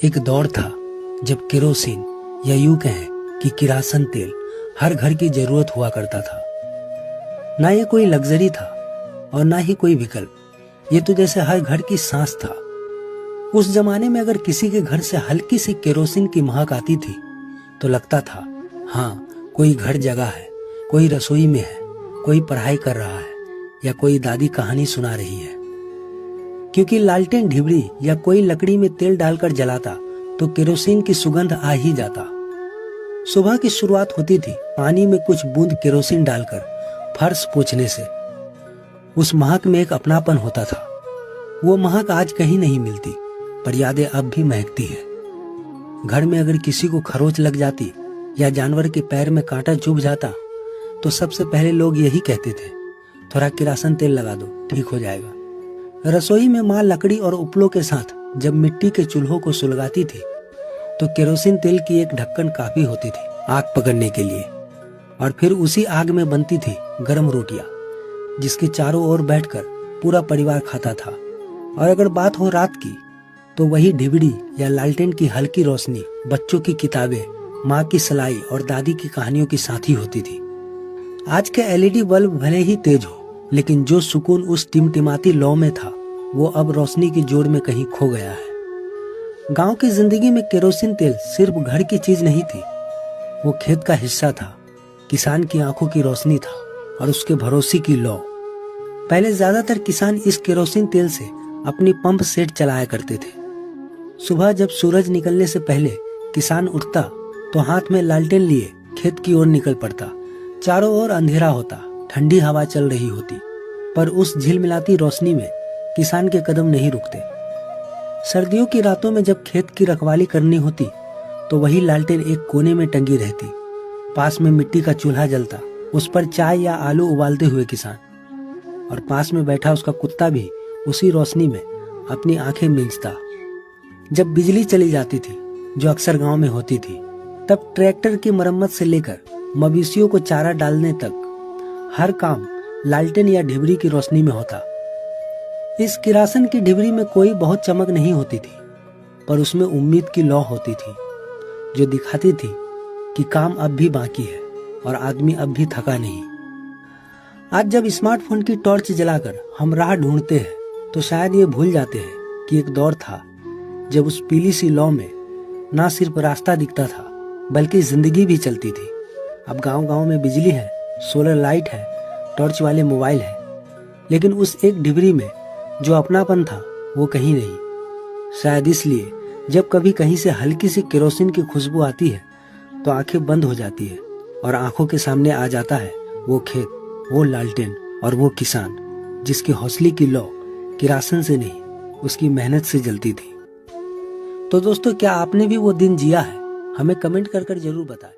एक दौर था जब केरोसिन या यूं कहें कि किरासन तेल हर घर की जरूरत हुआ करता था। ना ये कोई लग्जरी था और ना ही कोई विकल्प, ये तो जैसे हर घर की सांस था। उस जमाने में अगर किसी के घर से हल्की सी केरोसिन की महक आती थी तो लगता था हाँ, कोई घर जगा है, कोई रसोई में है, कोई पढ़ाई कर रहा है या कोई दादी कहानी सुना रही है। क्योंकि लालटेन ढिबरी या कोई लकड़ी में तेल डालकर जलाता तो केरोसिन की सुगंध आ ही जाता। सुबह की शुरुआत होती थी पानी में कुछ बूंद केरोसिन डालकर फर्श पोंछने से। उस महक में एक अपनापन होता था। वो महक आज कहीं नहीं मिलती, पर यादें अब भी महकती है। घर में अगर किसी को खरोच लग जाती या जानवर के पैर में कांटा चुभ जाता तो सबसे पहले लोग यही कहते थे, थोड़ा किरासन तेल लगा दो, ठीक हो जाएगा। रसोई में माँ लकड़ी और उपलों के साथ जब मिट्टी के चूल्हों को सुलगाती थी तो केरोसिन तेल की एक ढक्कन काफी होती थी आग पकड़ने के लिए। और फिर उसी आग में बनती थी गरम रोटियां, जिसके चारों ओर बैठकर पूरा परिवार खाता था। और अगर बात हो रात की तो वही ढिबरी या लालटेन की हल्की रोशनी बच्चों की किताबें, माँ की सलाई और दादी की कहानियों की साथी होती थी। आज के एलईडी बल्ब भले ही तेज हो, लेकिन जो सुकून उस टिमटिमाती लौ में था वो अब रोशनी की जोड़ में कहीं खो गया है। गांव की जिंदगी में केरोसिन तेल सिर्फ घर की चीज नहीं थी, वो खेत का हिस्सा था, किसान की आंखों की रोशनी था और उसके भरोसे की लौ। पहले ज्यादातर किसान इस केरोसिन तेल से अपनी पंप सेट चलाया करते थे। सुबह जब सूरज निकलने से पहले किसान उठता तो हाथ में लालटेन लिए खेत की ओर निकल पड़ता। चारों ओर अंधेरा होता, ठंडी हवा चल रही होती, पर उस झिलमिलाती रोशनी में किसान के कदम नहीं रुकते। सर्दियों की रातों में जब खेत की रखवाली करनी होती तो वही लालटेन एक कोने में टंगी रहती। पास में मिट्टी का चूल्हा जलता, उस पर चाय या आलू उबालते हुए किसान, और पास में बैठा उसका कुत्ता भी उसी रोशनी में अपनी आंखें मींचता। जब बिजली चली जाती थी, जो अक्सर गांव में होती थी, तब ट्रैक्टर की मरम्मत से लेकर मवेशियों को चारा डालने तक हर काम लालटेन या ढिबरी की रोशनी में होता। इस किरासन की ढिबरी में कोई बहुत चमक नहीं होती थी, पर उसमें उम्मीद की लौ होती थी, जो दिखाती थी कि काम अब भी बाकी है और आदमी अब भी थका नहीं। आज जब स्मार्टफोन की टॉर्च जलाकर हम राह ढूंढते हैं तो शायद ये भूल जाते हैं कि एक दौर था जब उस पीली सी लौ में ना सिर्फ रास्ता दिखता था बल्कि जिंदगी भी चलती थी। अब गांव-गांव में बिजली है, सोलर लाइट है, टॉर्च वाले मोबाइल है, लेकिन उस एक ढिबरी में जो अपनापन था वो कहीं नहीं। शायद इसलिए जब कभी कहीं से हल्की सी केरोसिन की खुशबू आती है तो आंखें बंद हो जाती है और आंखों के सामने आ जाता है वो खेत, वो लालटेन और वो किसान जिसके हौसले की लौ किरासन से नहीं, उसकी मेहनत से जलती थी। तो दोस्तों, क्या आपने भी वो दिन जिया है? हमें कमेंट कर जरूर बताएं।